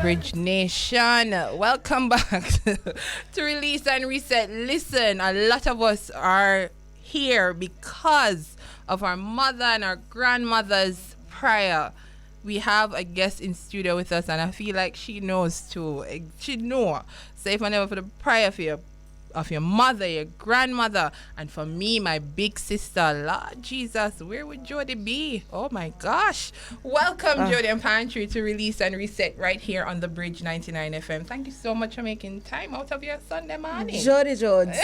Bridge Nation. Welcome back to Release and Reset. Listen, a lot of us are here because of our mother and our grandmother's prayer. We have a guest in studio with us, and I feel like she knows too. She know. So if I never for the prayer of your mother, your grandmother, and for me, my big sister, Lord Jesus, where would Jody be? Oh my gosh. Welcome, Jodian Pantry, to Release and Reset right here on the Bridge 99 FM. Thank you so much for making time out of your Sunday morning. Jody Jones,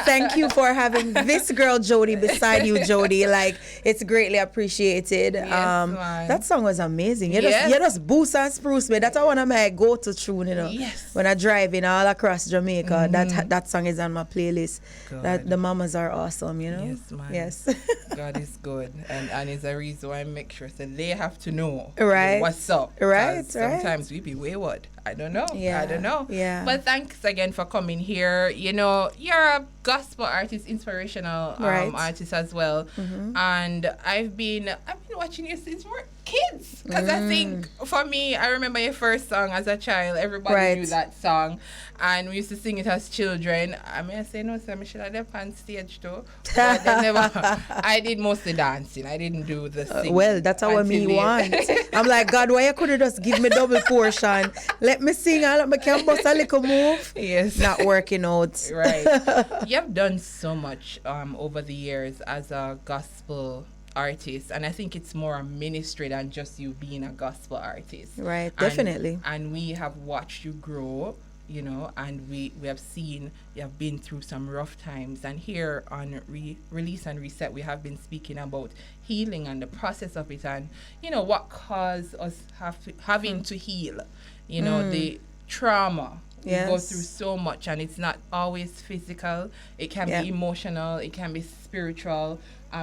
thank you for having this girl Jody beside you, Jody. Like, it's greatly appreciated. Yes, that song was amazing. You Yes. just boost and spruce me. That's one of my go-to tune, you know. Yes. When I drive in all across Jamaica, that song is on my playlist. God. That the mamas are awesome, you know. Yes, man. Yes. God is good, and it's a reason why I make sure that they have to know Right. what's up. Right, 'Cause right. Sometimes we be wayward. I don't know. Yeah, I don't know. yeah. But thanks again for coming here. You know, you're a gospel artist, inspirational Right. artist as well. And I've been watching you since we're kids. Because I think for me, I remember your first song as a child. Everybody Right. knew that song, and we used to sing it as children. I mean, I say no, sir, I should have left on stage too. But they never. I did mostly dancing. I didn't do the singing. Well, that's how me until want. I'm like, God, why you couldn't just give me double portion? Let me sing and let me can bust a little move. Yes. Not working out. Right. You have done so much over the years as a gospel artist, and I think it's more a ministry than just you being a gospel artist. Right, And- definitely. And we have watched you grow, you know, and we have seen you have been through some rough times. And here on Release and Reset, we have been speaking about healing and the process of it, and you know what caused us having to heal. You know, the trauma. We go Yes. through so much, and it's not always physical. It can Yeah. be emotional. It can be spiritual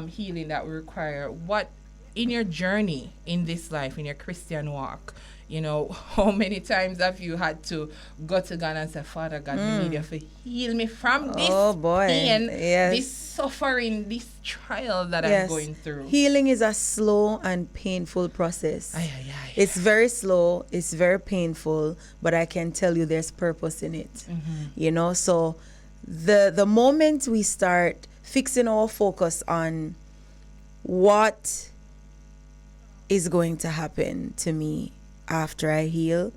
healing that we require. What in your journey in this life, in your Christian walk, you know, how many times have you had to go to God and say, Father God, we need you to heal me from this Oh, boy. pain, Yes. this suffering, this trial that I'm Yes. going through. Healing is a slow and painful process. Ay, ay, ay. It's very slow, it's very painful, but I can tell you there's purpose in it. You know, so the moment we start fixing our focus on what is going to happen to me after I heal,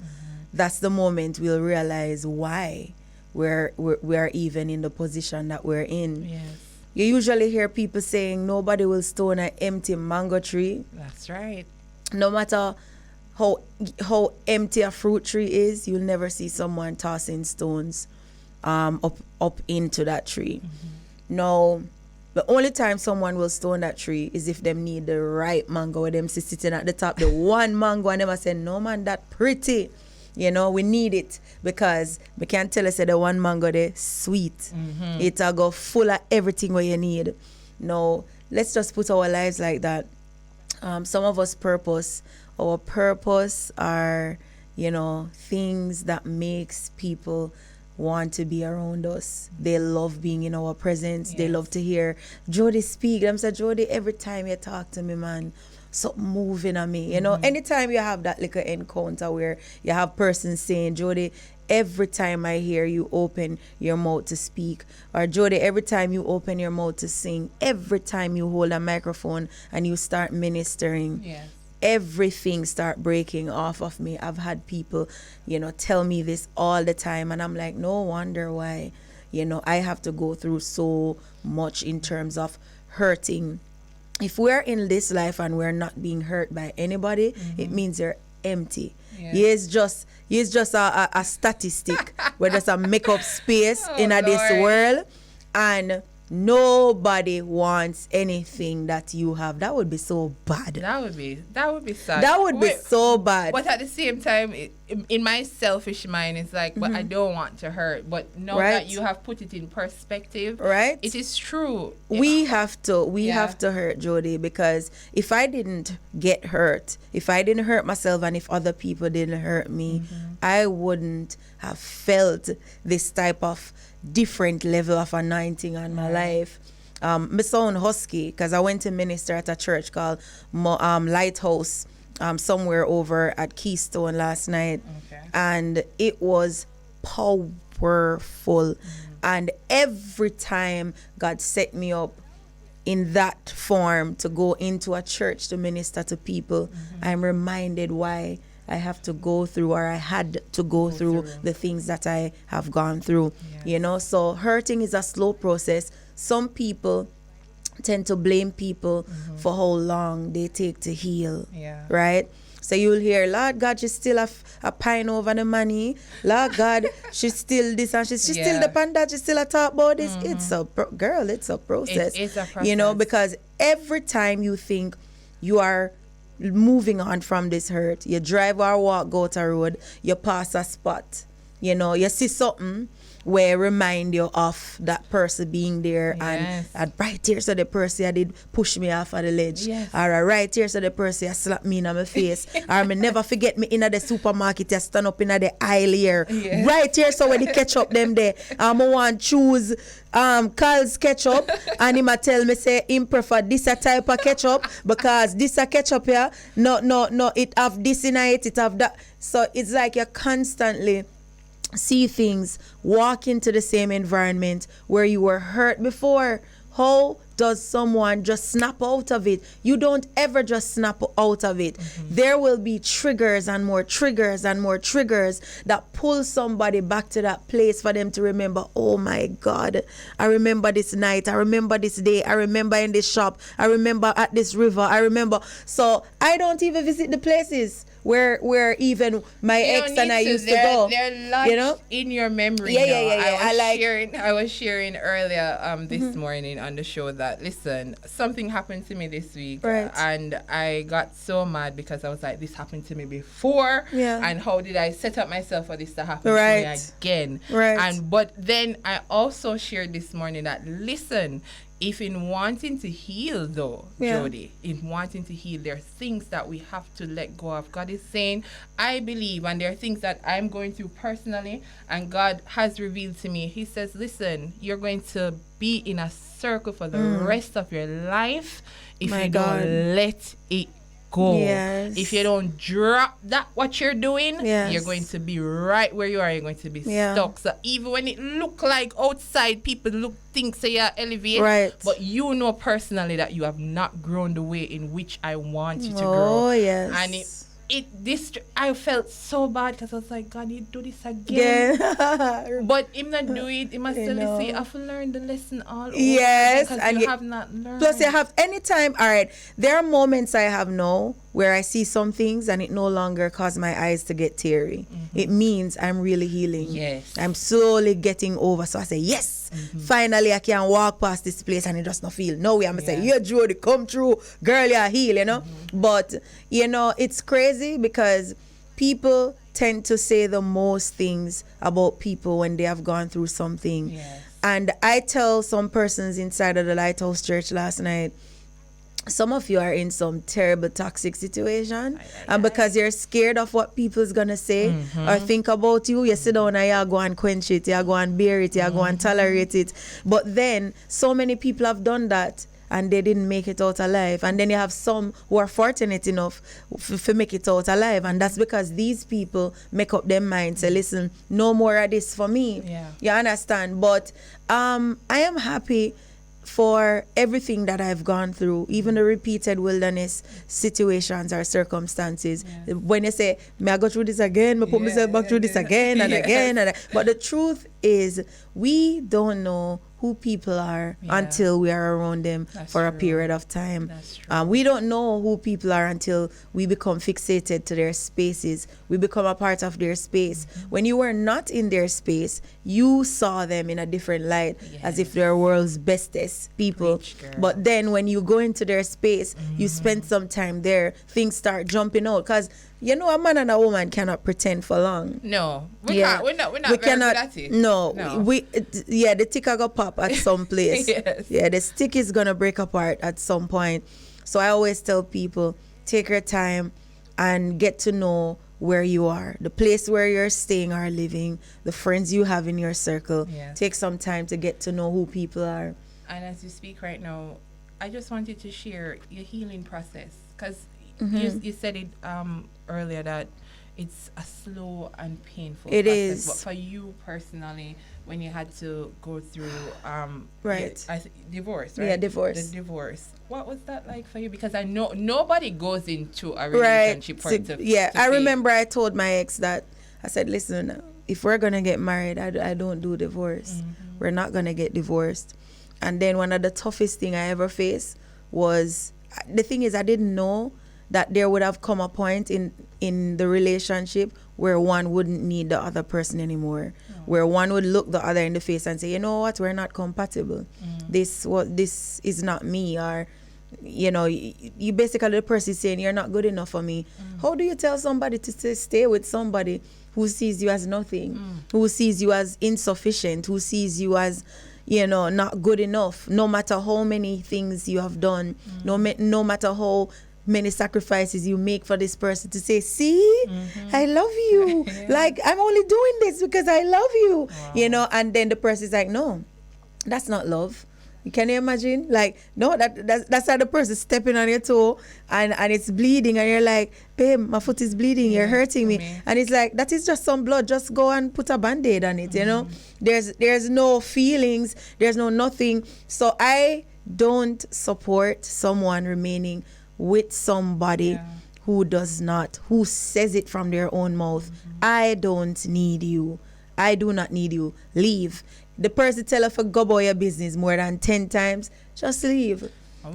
that's the moment we'll realize why we're even in the position that we're in. Yes, You usually hear people saying nobody will stone an empty mango tree. that's right. No matter how empty a fruit tree is, you'll never see someone tossing stones up into that tree. No, the only time someone will stone that tree is if them need the right mango, where them sitting at the top, the one mango, and them a say, no man, that pretty. You know, we need it because we can't tell us that the one mango there sweet. It'll go full of everything what you need. No, let's just put our lives like that. Some of us our purpose are, you know, things that makes people want to be around us. They love being in our presence. They Yes. love to hear Jody speak. I'm saying, Jody, every time you talk to me, man, something moving on me. You know, anytime you have that little encounter where you have persons saying, Jody, every time I hear you open your mouth to speak, or Jody, every time you open your mouth to sing, every time you hold a microphone and you start ministering, Yes. everything start breaking off of me. I've had people, you know, tell me this all the time, and I'm like, no wonder why, you know, I have to go through so much in terms of hurting. If we're in this life and we're not being hurt by anybody, it means you're empty. Yeah. He's just a statistic. We're just a make-up space Oh, in this Lord. world, and nobody wants anything that you have. That would be so bad. That would be sad. That would be Wait, so bad. But at the same time, in my selfish mind, it's like, but I don't want to hurt. But now Right. that you have put it in perspective, Right? it is true. We have to Yeah. hurt, Jody, because if I didn't get hurt, if I didn't hurt myself, and if other people didn't hurt me, I wouldn't have felt this type of different level of anointing on my life. Me sound husky because I went to minister at a church called Lighthouse somewhere over at Keystone last night. Okay. And it was powerful. And every time God set me up in that form to go into a church to minister to people, I'm reminded why I have to go through, or I had to go through the things that I have gone through. Yes. You know, so hurting is a slow process. Some people tend to blame people for how long they take to heal. Yeah. Right? So you'll hear, Lord God, she's still a pine over the money. Lord God, she's still this and she's still the panda. She's still a talk about this. It's a girl. It's a process. It's a process. You know, because every time you think you are moving on from this hurt, you drive or walk, go to a road, you pass a spot, you know, you see something where remind you of that person being there. Yes. And right here, so the person I did push me off of the ledge. Yes. Or right here, so the person I slap me in my face. Or me never forget me in the supermarket, I stand up in the aisle here. Yes. Right here, so when the ketchup them there, I want choose Carl's ketchup, and him a tell me say him prefer this a type of ketchup because this a ketchup here, no, it have this in it have that. So it's like you're constantly see things, walk into the same environment where you were hurt before. How does someone just snap out of it? You don't ever just snap out of it. There will be triggers and more triggers and more triggers that pull somebody back to that place for them to remember, oh my God, I remember this night, I remember this day, I remember in this shop, I remember at this river, I remember. So I don't even visit the places where even my ex and I used to go. They're lodged, you know, in your memory. Yeah. I was sharing earlier this morning on the show that, listen, something happened to me this week, right, and I got so mad because I was like, this happened to me before, and how did I set up myself for this to happen to me again? Right. But then I also shared this morning that, listen, if in wanting to heal though, Jody, in wanting to heal, there are things that we have to let go of. God is saying, I believe, and there are things that I'm going through personally, and God has revealed to me. He says, listen, you're going to be in a circle for the rest of your life if you don't let it go. Yes. If you don't drop that what you're doing, you're going to be right where you are. You're going to be stuck. So even when it look like outside people think say you're elevated, but you know personally that you have not grown the way in which I want you to grow. Oh yes. And I felt so bad because I was like, God, you do this again. Yeah. But him not do it. He must tell say, I've learned the lesson all over. Yes. Because and you have not learned. Plus, you have anytime, all right, there are moments I have now where I see some things and it no longer cause my eyes to get teary. It means I'm really healing. Yes. I'm slowly getting over. So I say, yes. Finally, I can walk past this place and it does not feel no way. I'm going to say, yeah, Jody, come through. Girl, you're healed, you know. But, you know, it's crazy because people tend to say the most things about people when they have gone through something. Yes. And I tell some persons inside of the Lighthouse Church last night, some of you are in some terrible toxic situation, and because you're scared of what people is gonna say or think about you, you sit down and you go and quench it, you go and bear it, you go and tolerate it. But then so many people have done that and they didn't make it out alive, and then you have some who are fortunate enough to make it out alive, and that's because these people make up their mind, say, listen, no more of this for me. You understand? But I am happy for everything that I've gone through, even the repeated wilderness situations or circumstances. When you say, may I go through this again, may I put myself back through this again and again. But the truth is, we don't know who people are until we are around them for a period of time. We don't know who people are until we become fixated to their spaces. We become a part of their space. When you were not in their space, you saw them in a different light, as if they're world's bestest people. But then when you go into their space, you spend some time there, things start jumping out. Because you know, a man and a woman cannot pretend for long. No, we can't. We're not very cannot, good at it. No. The tick are gonna pop at some place. Yeah, the stick is gonna break apart at some point. So I always tell people, take your time and get to know where you are, the place where you're staying or living, the friends you have in your circle. Take some time to get to know who people are. And as you speak right now, I just wanted to share your healing process, because You said it earlier that it's a slow and painful It process. is. But for you personally, when you had to go through Right. divorce, right? Yeah, divorce. The divorce. What was that like for you? Because I know nobody goes into a Right. relationship for it to Yeah, to I fail. remember I told my ex that I said, listen, if we're gonna get married, I don't do divorce. We're not gonna get divorced. And then one of the toughest thing I ever faced was, the thing is, I didn't know that there would have come a point in the relationship where one wouldn't need the other person anymore, where one would look the other in the face and say, you know what, we're not compatible. This is not me. Or you basically, the person is saying you're not good enough for me. How do you tell somebody to stay with somebody who sees you as nothing, who sees you as insufficient, who sees you as not good enough, no matter how many things you have done, no matter how many sacrifices you make for this person, to say, see, I love you. Like, I'm only doing this because I love you. Wow. And then the person is like, no, that's not love. Can you imagine? Like, no, that's how the person stepping on your toe and it's bleeding, and you're like, babe, my foot is bleeding, you're hurting me. And it's like, that is just some blood, just go and put a band-aid on it. There's no feelings, there's no nothing. So I don't support someone remaining with somebody who says it from their own mouth. I don't need you, I do not need you, leave. The person tell her for go about your business more than 10 times, just leave.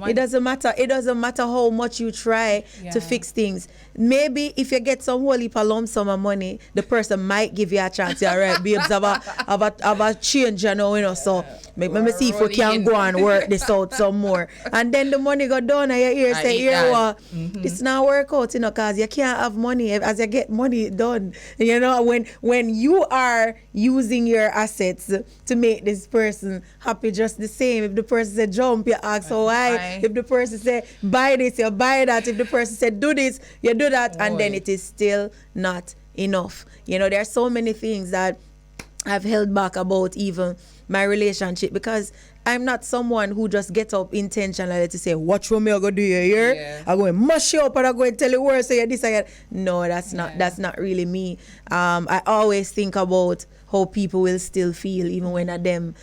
It doesn't matter. It doesn't matter how much you try to fix things. Maybe if you get some whole heap of lump sum of money, the person might give you a chance. All right, babes, have a change, so let me see if we can go and work this out some more. And then the money go down and your ear say, here, this not work out, because you can't have money as you get money done. When you are using your assets to make this person happy just the same. If the person say jump, you ask how high. If the person say buy this, you buy that. If the person say do this, you do that. And then it is still not enough. There are so many things that I've held back about even my relationship, because I'm not someone who just gets up intentionally to say, watch what me I go do here. I'm going to mash you up and I'm going to tell you worse, say this again. No, that's not really me. I always think about how people will still feel even when at them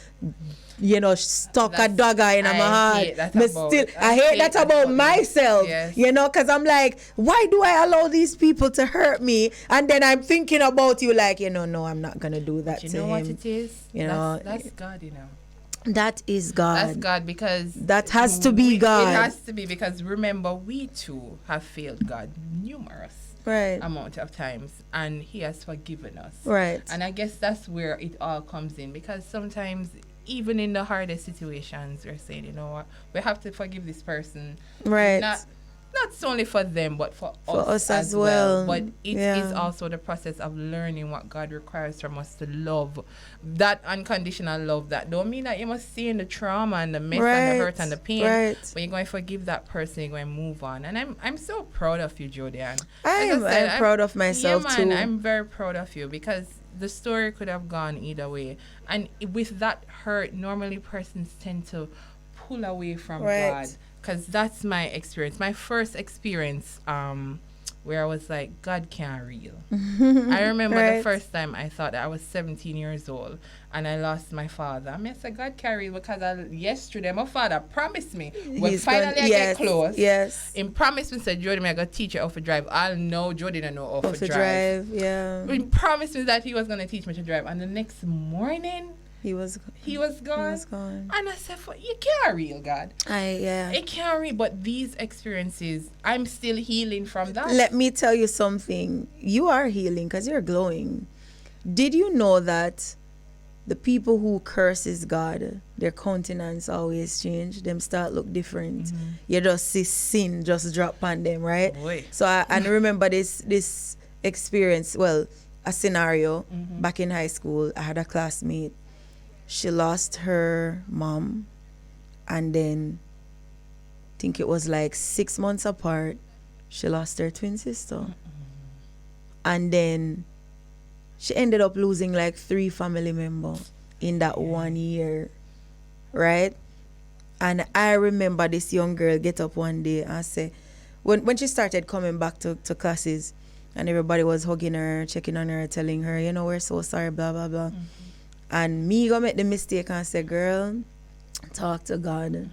stuck a dagger in my heart. I hate that about myself. Because I'm like, why do I allow these people to hurt me? And then I'm thinking about you like, no, I'm not gonna do that but to him. You know what it is? That's God, That is God. That's God, because that has to be God. It has to be, because remember, we too have failed God numerous amount of times, and He has forgiven us. And I guess that's where it all comes in, because sometimes even in the hardest situations, we're saying, you know what, we have to forgive this person. Not only for them, but for us as well. But it is also the process of learning what God requires from us to love. That unconditional love, that don't mean that you must stay in the trauma and the mess and the hurt and the pain. But you're going to forgive that person, you're going to move on. And I'm so proud of you, Jodian. I'm proud of myself too. I'm very proud of you, because the story could have gone either way. And with that hurt, normally persons tend to pull away from God. Because that's my experience. My first experience where I was like, God can't real. I remember the first time I thought that I was 17 years old and I lost my father. I said, God can't real, because yesterday my father promised me when finally I get close. He promised me, said, Jody, I'm going to teach you how to drive. I'll know Jody don't know how to drive. He promised me that he was going to teach me to drive. And the next morning, he was gone. And I said, you can't real, God. It can't real. But these experiences, I'm still healing from that. Let me tell you something. You are healing because you're glowing. Did you know that the people who curses God, their countenance always change? Them start look different. You just see sin just drop on them, right? So I remember this experience, a scenario back in high school. I had a classmate. She lost her mom, and then I think it was like 6 months apart, she lost her twin sister. And then she ended up losing like 3 family members in that 1 year, right? And I remember this young girl get up one day and say, when she started coming back to classes, and everybody was hugging her, checking on her, telling her, you know, we're so sorry, blah blah blah. And me go make the mistake and say, girl, talk to God.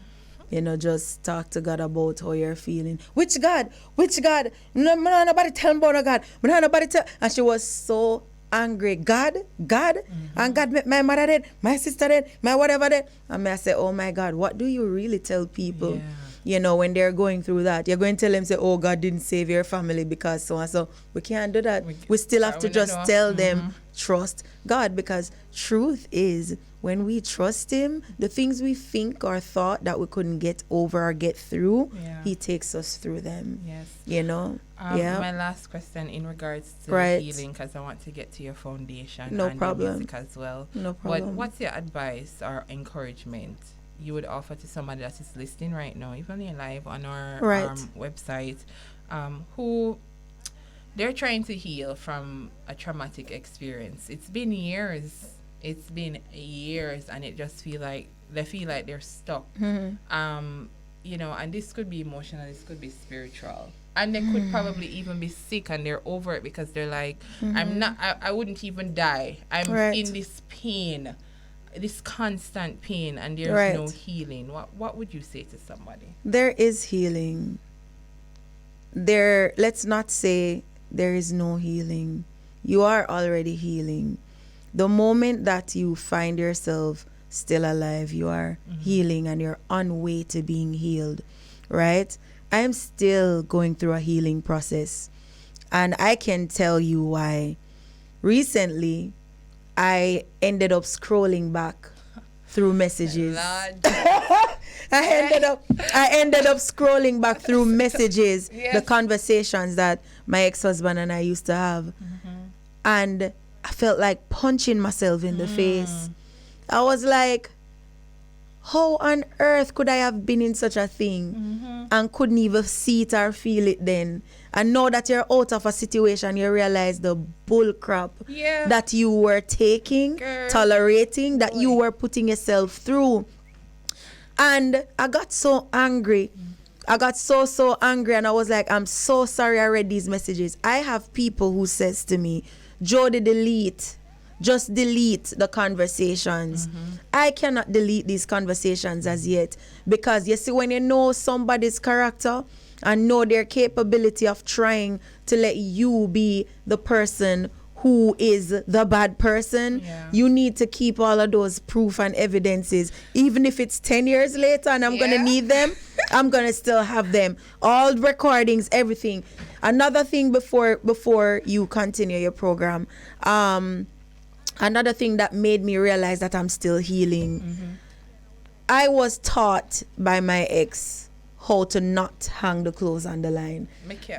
You know, just talk to God about how you're feeling. Which God? Which God? No, nobody tell me about no God. Nobody tell. And she was so angry. God? And God met my mother dead, my sister dead, my whatever dead. And I say, oh my God, what do you really tell people? Yeah. You know, when they're going through that, you're going to tell them, say, oh, God didn't save your family because so and so. We can't do that. We still have to just tell them, trust God, because truth is, when we trust Him, the things we think or thought that we couldn't get over or get through, He takes us through them. Yes. You know? My last question in regards to healing, because I want to get to your foundation and your music as well. No problem. But what's your advice or encouragement you would offer to somebody that is listening right now, even live on our website, who they're trying to heal from a traumatic experience? It's been years. And it just feel like they're stuck. You know, and this could be emotional, this could be spiritual. And they could probably even be sick and they're over it because they're like, I wouldn't even die. I'm in this pain, this constant pain, and there's no healing. What would you say to somebody? There is healing. Let's not say there is no healing. You are already healing. The moment that you find yourself still alive, you are healing and you're on way to being healed, right? I am still going through a healing process, and I can tell you why. Recently, I ended up scrolling back through messages. I ended up scrolling back through messages, the conversations that my ex-husband and I used to have. And I felt like punching myself in the face. I was like, how on earth could I have been in such a thing and couldn't even see it or feel it then? And now that you're out of a situation, you realize the bull crap that you were taking, tolerating, that you were putting yourself through. And I got so angry. I got so angry, and I was like, I'm so sorry I read these messages. I have people who says to me, Jodi, just delete the conversations. I cannot delete these conversations as yet, because you see, when you know somebody's character and know their capability of trying to let you be the person who is the bad person, you need to keep all of those proof and evidences. Even if it's 10 years later and I'm going to need them, I'm going to still have them. All recordings, everything. Another thing before you continue your program, another thing that made me realize that I'm still healing. I was taught by my ex how to not hang the clothes on the line.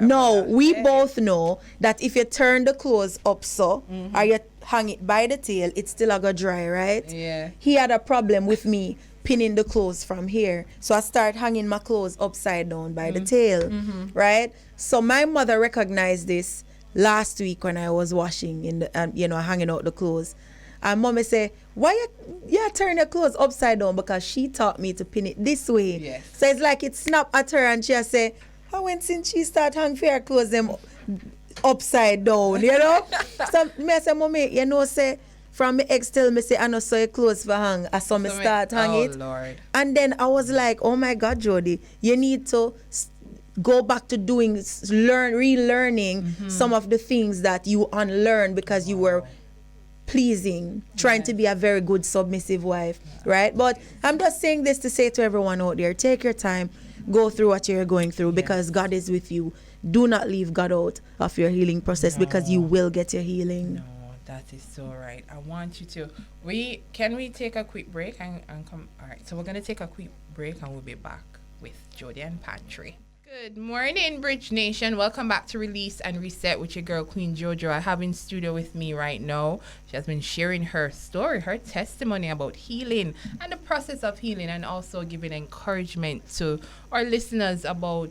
No, we both know that if you turn the clothes up or you hang it by the tail, it's still a go dry, right? Yeah. He had a problem with me pinning the clothes from here. So I start hanging my clothes upside down by the tail, right? So my mother recognized this last week when I was washing in the, hanging out the clothes. And mommy say, why you turn your clothes upside down? Because she taught me to pin it this way. Yes. So it's like it snapped at her, and she say, how when since she start hang for her clothes them upside down, you know? So me I say, mommy, say, from my ex tell me say, I know so your clothes for hang. I saw me start hang it. Lord. And then I was like, oh my God, Jodi, you need to go back to relearning some of the things that you unlearned because you were pleasing, trying to be a very good submissive wife, right? But I'm just saying this to say to everyone out there, take your time, go through what you're going through, because God is with you. Do not leave God out of your healing process, because you will get your healing. No, that is so right. I want you to, can we take a quick break and come? All right, so we're going to take a quick break and we'll be back with Jodian Pantry. Good morning, Bridge Nation. Welcome back to Release and Reset with your girl, Queen Jojo. I have in studio with me right now. She has been sharing her story, her testimony about healing and the process of healing, and also giving encouragement to our listeners about,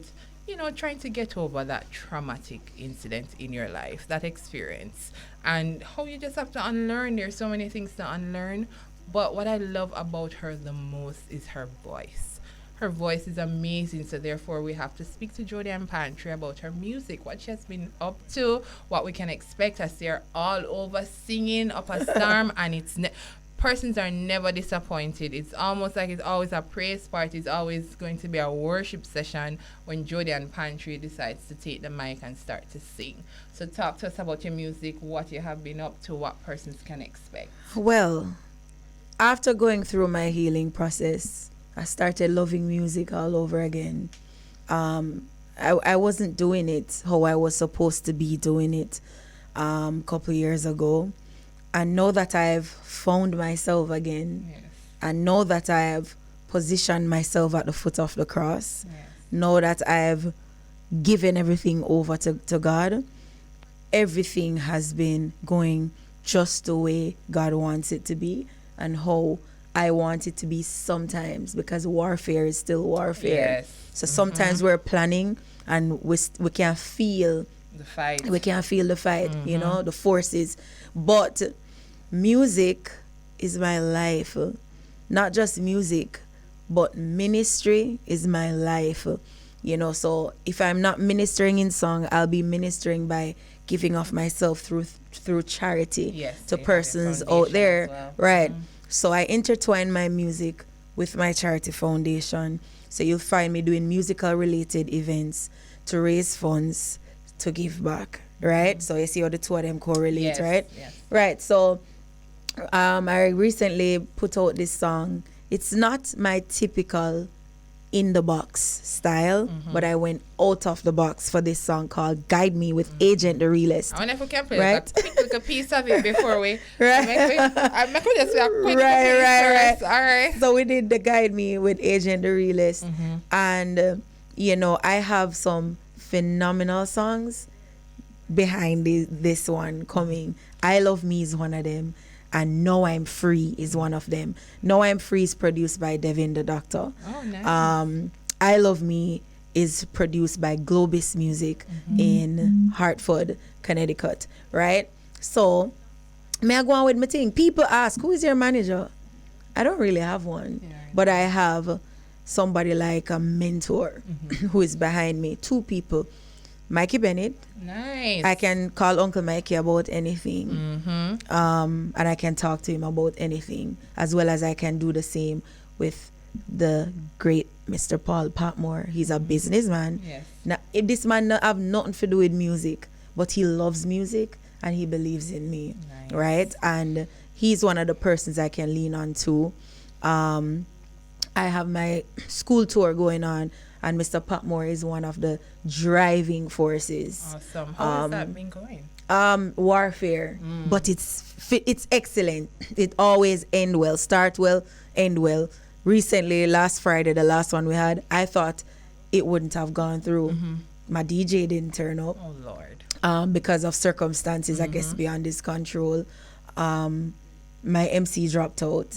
trying to get over that traumatic incident in your life, that experience, and how you just have to unlearn. There's so many things to unlearn. But what I love about her the most is her voice. her voice is amazing. So therefore, we have to speak to Jodian Pantry about her music, what she has been up to, what we can expect as they're all over singing up a storm, and it's persons are never disappointed. It's almost like it's always a praise party. It's always going to be a worship session when Jodian Pantry decides to take the mic and start to sing. So talk to us about your music, what you have been up to, what persons can expect. Well, after going through my healing process, I started loving music all over again. I wasn't doing it how I was supposed to be doing it a couple years ago. I know that I've found myself again. Yes. I know that I have positioned myself at the foot of the cross. Yes. Know that I've given everything over to God. Everything has been going just the way God wants it to be and how I want it to be sometimes, because warfare is still warfare. Yes. So sometimes we're planning and we can feel The fight. we can feel the fight, you know, the forces. But music is my life. Not just music, but ministry is my life. You know, so if I'm not ministering in song, I'll be ministering by giving of myself through charity Yes, to you have your persons out foundation there. as well. Right. So I intertwine my music with my charity foundation. So you'll find me doing musical related events to raise funds to give back. Right. So you see how the two of them correlate, Yes, right? yes. Right. So I recently put out this song. It's not my typical in the box style, but I went out of the box for this song called Guide Me with Agent the Realist. I wonder if we can play Right. a quick little piece of it before we. Right. I make we just play a quick Right, piece right, first. All right. So we did the Guide Me with Agent the Realist. And, you know, I have some phenomenal songs behind this one coming. I Love Me is one of them. And Now I'm Free is one of them. Now I'm Free is produced by Devin the Doctor. Oh, nice. I Love Me is produced by Globus Music in Hartford, Connecticut. Right? So, may I go on with my thing? People ask, who is your manager? I don't really have one. Yeah, I But I have somebody like a mentor who is behind me. Two people. Mikey Bennett. Nice. I can call Uncle Mikey about anything. And I can talk to him about anything, as well as I can do the same with the great Mr. Paul Patmore. He's a businessman. Yes. Now, this man not have nothing to do with music, but he loves music and he believes in me. Nice. Right? And he's one of the persons I can lean on to. I have my school tour going on, and Mr. Patmore is one of the driving forces. Awesome. How has that been going? Warfare, but it's excellent. It always end well, start well, end well. Recently, last Friday, the last one we had, I thought it wouldn't have gone through. My DJ didn't turn up. Oh, Lord. Because of circumstances, I guess, beyond his control. My MC dropped out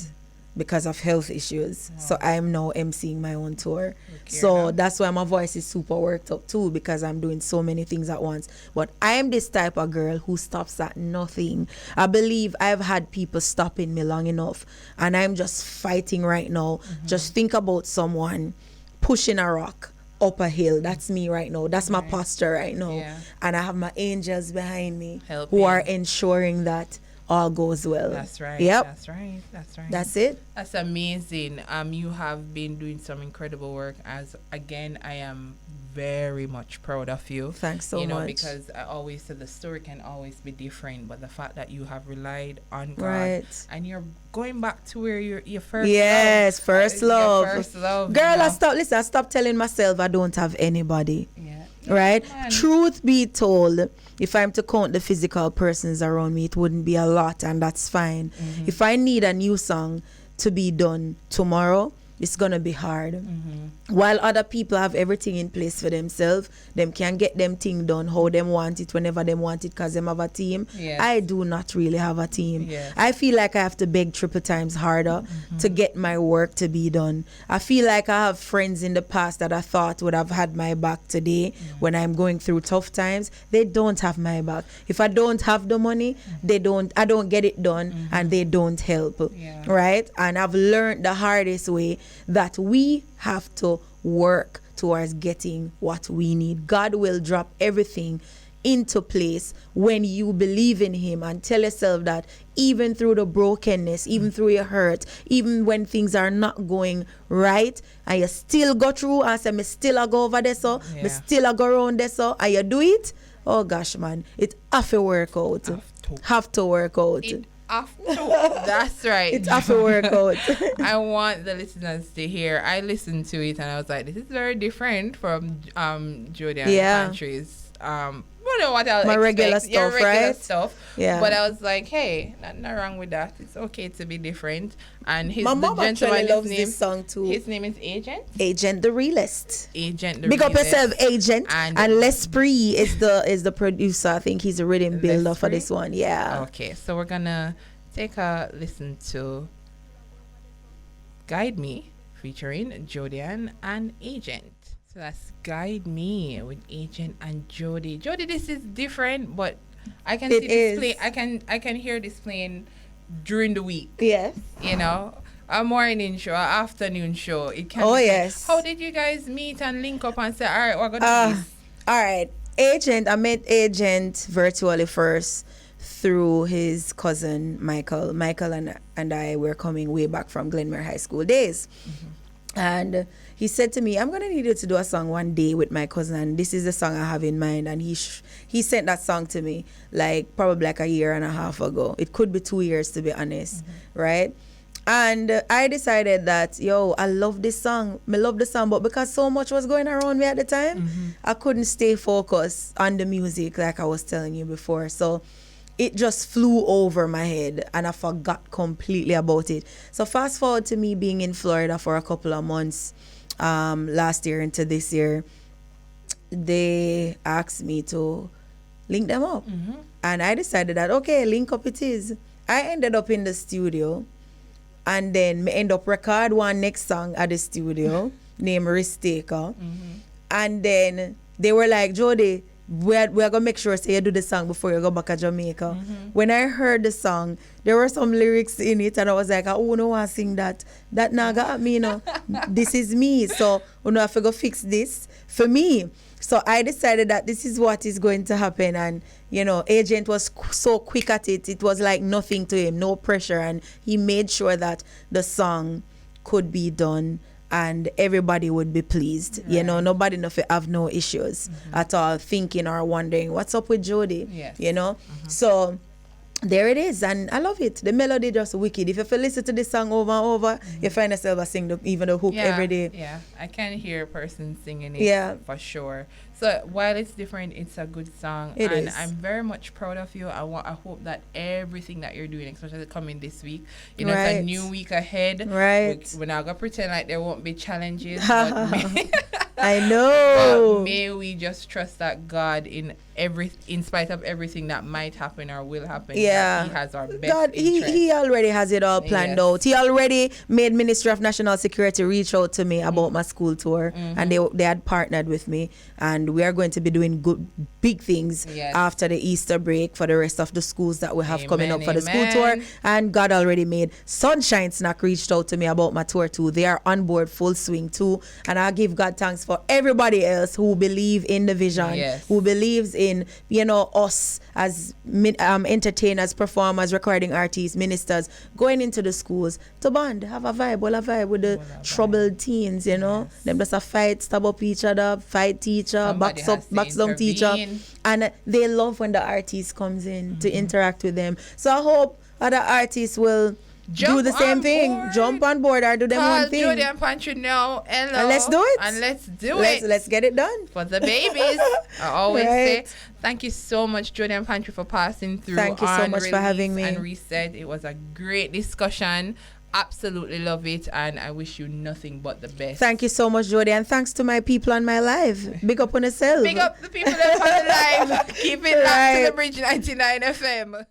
because of health issues. Wow. So I'm now emceeing my own tour. Look here So now. that's why my voice is super worked up too, because I'm doing so many things at once. But I'm this type of girl who stops at nothing. I believe I've had people stopping me long enough, and I'm just fighting right now. Just think about someone pushing a rock up a hill. That's me right now. That's my Right. posture right now. Yeah. And I have my angels behind me Helping. who are ensuring that all goes well. That's right. Yep. That's right. That's right. That's it. That's amazing. You have been doing some incredible work. As again, I am very much proud of you. Thanks so you know, much. because I always said the story can always be different, but the fact that you have relied on God Right. and you're going back to where your first Yes, love, first your love. first love, Girl, you know? I stopped telling myself I don't have anybody. Yeah. Right? Man. Truth be told, if I'm to count the physical persons around me, it wouldn't be a lot, and that's fine. If I need a new song to be done tomorrow, it's gonna be hard. While other people have everything in place for themselves, them can get them thing done how them want it, whenever them want it, because them have a team. Yes. I do not really have a team. Yes. I feel like I have to beg triple times harder to get my work to be done. I feel like I have friends in the past that I thought would have had my back today when I'm going through tough times. They don't have my back. If I don't have the money, I don't get it done, and they don't help. Yeah. Right? And I've learned the hardest way that we have to work towards getting what we need. God will drop everything into place when you believe in him and tell yourself that even through the brokenness, even through your hurt, even when things are not going right, and you still go through and say, me still a go over there so, me still a go around there so, and you do it, oh gosh man, it have to work out. Have to work out. That's right. It have to work out. I want the listeners to hear. I listened to it and I was like, this is very different from Jodian Pantry's what else? My regular stuff, right? Stuff. Yeah. But I was like, hey, nothing wrong with that. It's okay to be different. And my mom actually loves this song too. His name is Agent. Agent the Realist. Agent the Big Realist. up yourself, Agent. And L'Esprit is the producer. I think he's a rhythm builder for this one. Yeah. Okay, so we're gonna take a listen to Guide Me featuring Jodian and Agent. So that's Guide Me with Agent and Jody. Jody, this is different, but I can see this play. I can hear this playing during the week. Yes. You know, a morning show, an afternoon show. It can. Oh yes. How did you guys meet and link up and say, all right, we're gonna do this? All right, Agent. I met Agent virtually first through his cousin Michael. Michael and I were coming way back from Glenmere High School days. And he said to me, I'm going to need you to do a song one day with my cousin. And this is the song I have in mind. And he sent that song to me probably like a year and a half ago. It could be 2 years, to be honest. Right? And I decided that, I love this song. I love the song. But because so much was going around me at the time, I couldn't stay focused on the music like I was telling you before. So it just flew over my head and I forgot completely about it. So fast forward to me being in Florida for a couple of months last year into this year, they asked me to link them up. And I decided that, okay, link up it is. I ended up in the studio and then me end up record one next song at the studio named Risk Taker. And then they were like, Jody, we're going to make sure you do the song before you go back to Jamaica. When I heard the song, there were some lyrics in it and I was like, oh, no one sing that. That now got me, This is me. So, I have to go fix this for me. So I decided that this is what is going to happen. And, Agent was so quick at it. It was like nothing to him, no pressure. And he made sure that the song could be done and everybody would be pleased. Right. Nobody have no issues at all thinking or wondering what's up with Jody. Yes. So there it is, and I love it. The melody just wicked. If you listen to this song over and over, you find yourself sing even the hook every day. Yeah, I can hear a person singing it for sure. So while it's different, it's a good song. It is. I'm very much proud of you. I hope that everything that you're doing, especially coming this week, it's a new week ahead. Right. We're not going to pretend like there won't be challenges. I know. But may we just trust that God in spite of everything that might happen or will happen, He has our best God, interest. he already has it all planned out. He already made Ministry of National Security reach out to me about my school tour, and they had partnered with me, and we are going to be doing big things after the Easter break for the rest of the schools that we have coming up for the school tour. And God already made Sunshine Snack reached out to me about my tour too. They are on board full swing too, and I give God thanks for everybody else who believe in the vision, who believes in us as entertainers, performers, recording artists, ministers, going into the schools to bond, have a vibe with the troubled teens, them just a fight, stab up each other, fight teacher, backs down teacher, and they love when the artist comes in to interact with them. So I hope other artists will do the same thing. Jump on board or do them one thing. Jodian Pantry now. Hello. And let's do it. And let's do it. Let's get it done. For the babies. I always say thank you so much, Jodian Pantry, for passing through. Thank you so much for having me. And Reset. It was a great discussion. Absolutely love it, and I wish you nothing but the best. Thank you so much, Jody, and thanks to my people on my live. Big up on yourself. Big up the people that are on the live. Keep it locked to the Bridge 99 FM.